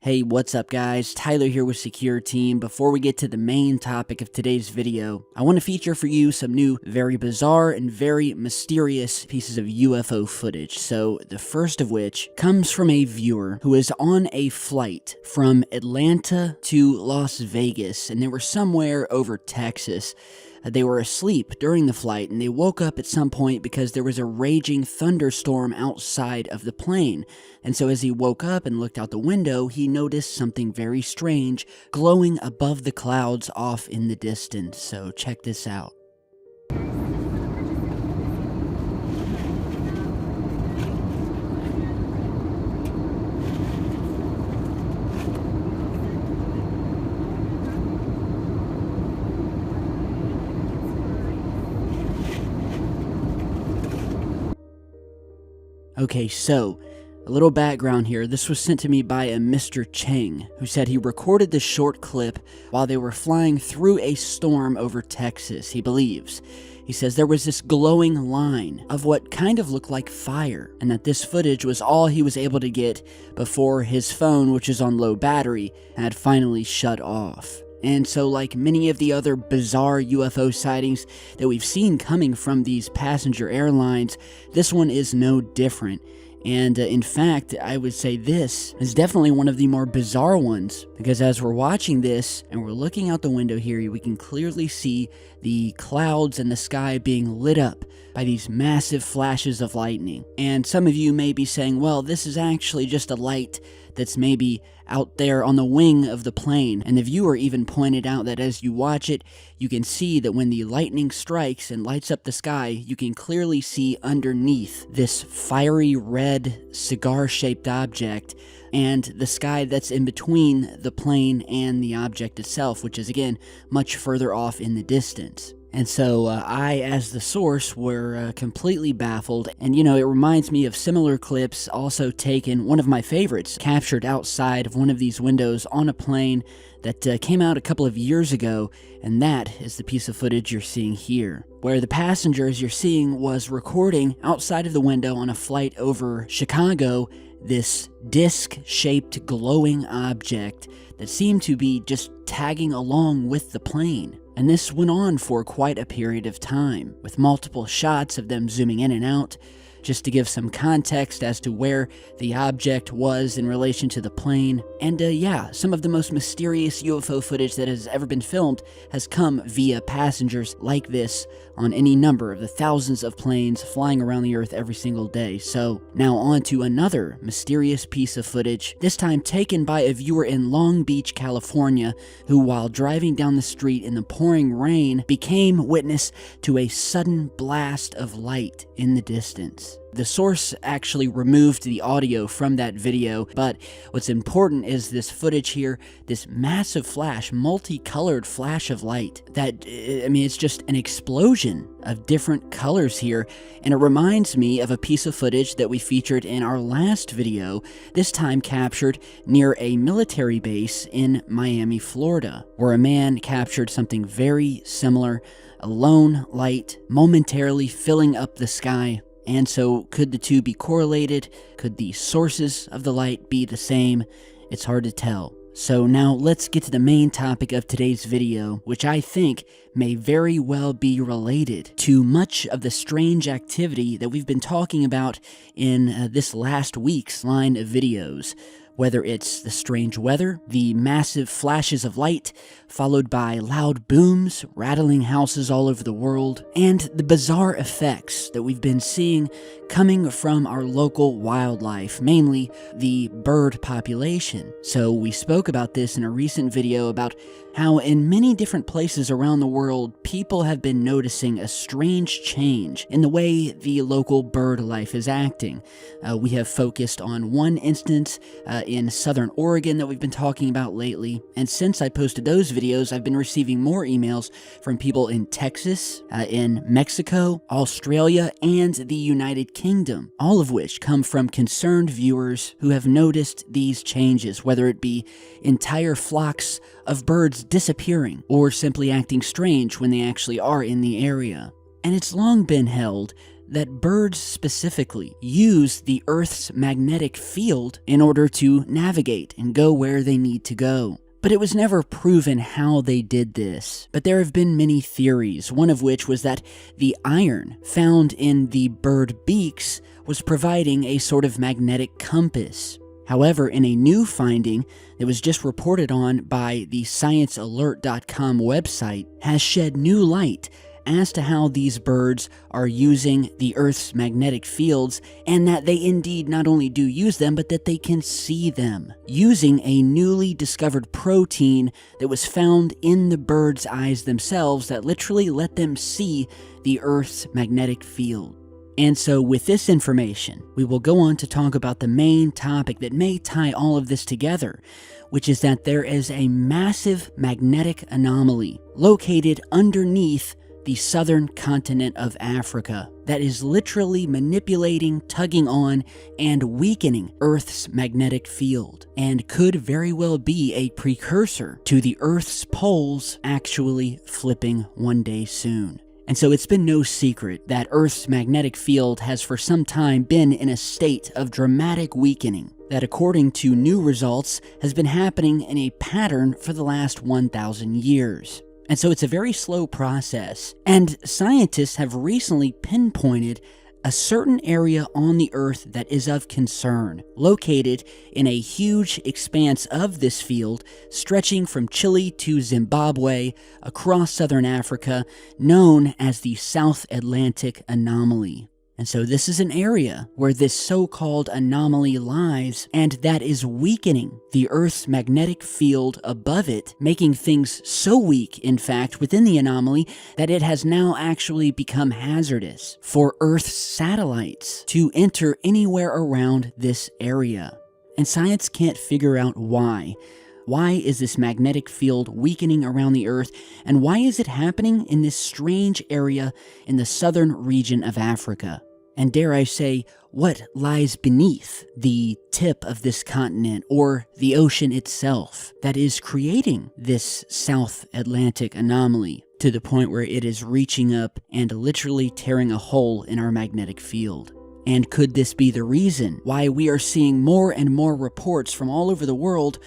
Hey, what's up guys? Tyler here with Secure Team. Before we get to the main topic of today's video, I want to feature for you some new, very bizarre and very mysterious pieces of UFO footage. So, the first of which comes from a viewer who is on a flight from Atlanta to Las Vegas, and they were somewhere over Texas. They were asleep during the flight, and they woke up at some point because there was a raging thunderstorm outside of the plane. And so as he woke up and looked out the window, he noticed something very strange glowing above the clouds off in the distance. So check this out. Okay, so, a little background here. This was sent to me by a Mr. Cheng, who said he recorded this short clip while they were flying through a storm over Texas, he believes. He says there was this glowing line of what kind of looked like fire, and that this footage was all he was able to get before his phone, which is on low battery, had finally shut off. And so, like many of the other bizarre UFO sightings that we've seen coming from these passenger airlines, this one is no different. And in fact, I would say this is definitely one of the more bizarre ones, because as we're watching this and we're looking out the window here, we can clearly see the clouds and the sky being lit up by these massive flashes of lightning. And some of you may be saying, well, this is actually just a light that's maybe out there on the wing of the plane. And the viewer even pointed out that as you watch it, you can see that when the lightning strikes and lights up the sky, you can clearly see underneath this fiery red cigar-shaped object and the sky that's in between the plane and the object itself, which is again much further off in the distance. And so I, as the source, were completely baffled. And you know, it reminds me of similar clips also taken, one of my favorites, captured outside of one of these windows on a plane that came out a couple of years ago. And that is the piece of footage you're seeing here, where the passenger, as you're seeing, was recording outside of the window on a flight over Chicago this disc-shaped glowing object that seemed to be just tagging along with the plane. And this went on for quite a period of time, with multiple shots of them zooming in and out, just to give some context as to where the object was in relation to the plane. And yeah, some of the most mysterious UFO footage that has ever been filmed has come via passengers like this on any number of the thousands of planes flying around the Earth every single day. So now on to another mysterious piece of footage, this time taken by a viewer in Long Beach, California, who while driving down the street in the pouring rain became witness to a sudden blast of light in the distance. The source actually removed the audio from that video, but what's important is this footage here, this massive flash, multicolored flash of light that, I mean, it's just an explosion of different colors here, and it reminds me of a piece of footage that we featured in our last video, this time captured near a military base in Miami, Florida, where a man captured something very similar, a lone light momentarily filling up the sky. And so, could the two be correlated? Could the sources of the light be the same? It's hard to tell. So now let's get to the main topic of today's video, which I think may very well be related to much of the strange activity that we've been talking about in this last week's line of videos. Whether it's the strange weather, the massive flashes of light, followed by loud booms, rattling houses all over the world, and the bizarre effects that we've been seeing coming from our local wildlife, mainly the bird population. So we spoke about this in a recent video about how in many different places around the world, people have been noticing a strange change in the way the local bird life is acting. We have focused on one instance in southern Oregon that we've been talking about lately, and since I posted those videos, I've been receiving more emails from people in Texas, in Mexico, Australia, and the United Kingdom, all of which come from concerned viewers who have noticed these changes, whether it be entire flocks of birds disappearing or simply acting strange when they actually are in the area. And it's long been held that birds specifically use the Earth's magnetic field in order to navigate and go where they need to go. But it was never proven how they did this. But there have been many theories, one of which was that the iron found in the bird beaks was providing a sort of magnetic compass. However, in a new finding that was just reported on by the ScienceAlert.com website, has shed new light as to how these birds are using the Earth's magnetic fields, and that they indeed not only do use them, but that they can see them, using a newly discovered protein that was found in the birds' eyes themselves that literally let them see the Earth's magnetic field. And so with this information, we will go on to talk about the main topic that may tie all of this together, which is that there is a massive magnetic anomaly located underneath the southern continent of Africa that is literally manipulating, tugging on, and weakening Earth's magnetic field, and could very well be a precursor to the Earth's poles actually flipping one day soon. And so it's been no secret that Earth's magnetic field has for some time been in a state of dramatic weakening that, according to new results, has been happening in a pattern for the last 1,000 years. And so it's a very slow process, and scientists have recently pinpointed a certain area on the Earth that is of concern, located in a huge expanse of this field, stretching from Chile to Zimbabwe across southern Africa, known as the South Atlantic Anomaly. And so this is an area where this so-called anomaly lies, and that is weakening the Earth's magnetic field above it, making things so weak, in fact, within the anomaly that it has now actually become hazardous for Earth's satellites to enter anywhere around this area. And science can't figure out why. Why is this magnetic field weakening around the Earth, and why is it happening in this strange area in the southern region of Africa? And dare I say, what lies beneath the tip of this continent or the ocean itself that is creating this South Atlantic anomaly to the point where it is reaching up and literally tearing a hole in our magnetic field? And could this be the reason why we are seeing more and more reports from all over the world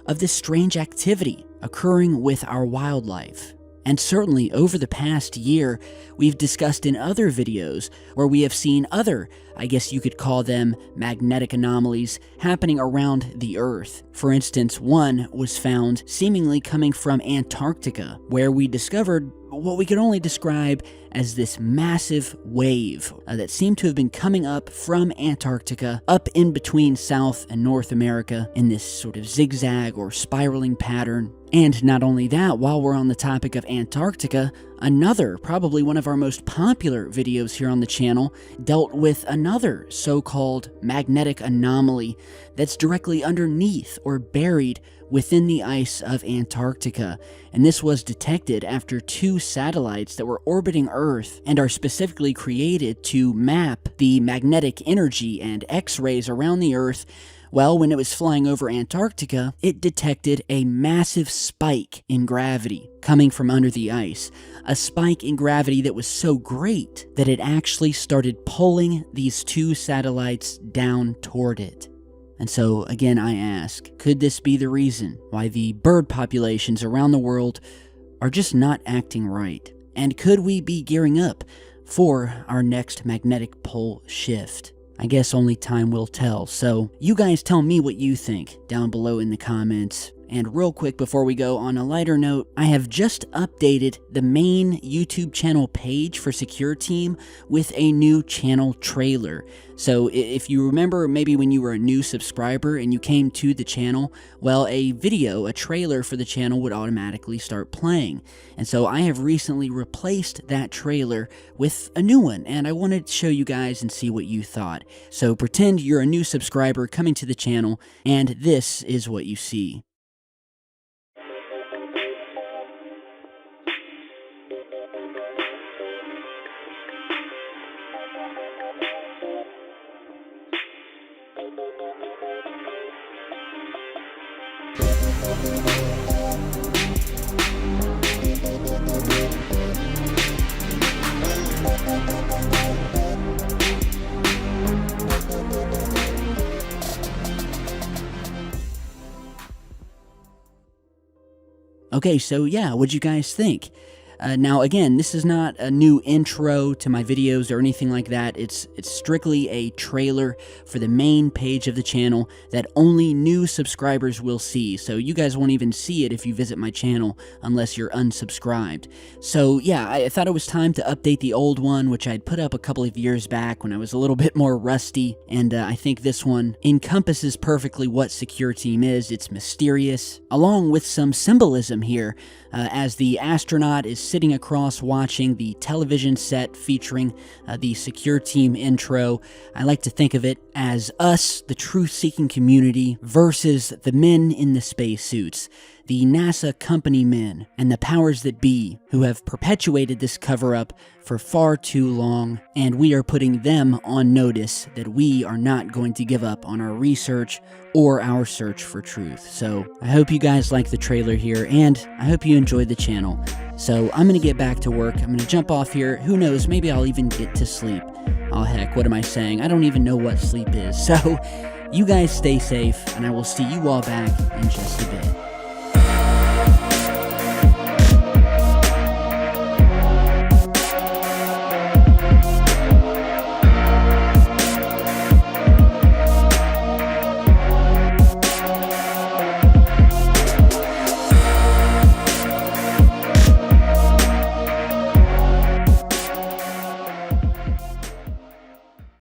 of this strange activity occurring with our wildlife? And certainly over the past year, we've discussed in other videos where we have seen other, I guess you could call them magnetic anomalies, happening around the Earth. For instance, one was found seemingly coming from Antarctica, where we discovered what we could only describe as this massive wave that seemed to have been coming up from Antarctica up in between South and North America in this sort of zigzag or spiraling pattern. And not only that, while we're on the topic of Antarctica, another, probably one of our most popular videos here on the channel, dealt with another so-called magnetic anomaly that's directly underneath or buried within the ice of Antarctica. And this was detected after 2 satellites that were orbiting Earth and are specifically created to map the magnetic energy and X-rays around the Earth. Well, when it was flying over Antarctica, it detected a massive spike in gravity coming from under the ice. A spike in gravity that was so great that it actually started pulling these 2 satellites down toward it. And so, again, I ask, could this be the reason why the bird populations around the world are just not acting right? And could we be gearing up for our next magnetic pole shift? I guess only time will tell. So you guys tell me what you think down below in the comments. And real quick before we go, on a lighter note, I have just updated the main YouTube channel page for Secure Team with a new channel trailer. So if you remember maybe when you were a new subscriber and you came to the channel, well, a trailer for the channel would automatically start playing. And so I have recently replaced that trailer with a new one, and I wanted to show you guys and see what you thought. So pretend you're a new subscriber coming to the channel, and this is what you see. Okay, so yeah, what'd you guys think? Now, again, this is not a new intro to my videos or anything like that. It's strictly a trailer for the main page of the channel that only new subscribers will see. So you guys won't even see it if you visit my channel unless you're unsubscribed. So yeah, I thought it was time to update the old one, which I'd put up a couple of years back when I was a little bit more rusty. And I think this one encompasses perfectly what Secure Team is. It's mysterious, along with some symbolism here, as the astronaut is sitting across watching the television set featuring the Secure Team intro. I like to think of it as us, the truth-seeking community, versus the men in the spacesuits, the NASA company men, and the powers that be, who have perpetuated this cover-up for far too long, and we are putting them on notice that we are not going to give up on our research or our search for truth. So I hope you guys like the trailer here, and I hope you enjoyed the channel. So I'm gonna get back to work. I'm gonna jump off here. Who knows, maybe I'll even get to sleep. Oh heck, what am I saying? I don't even know what sleep is. So you guys stay safe, and I will see you all back in just a bit.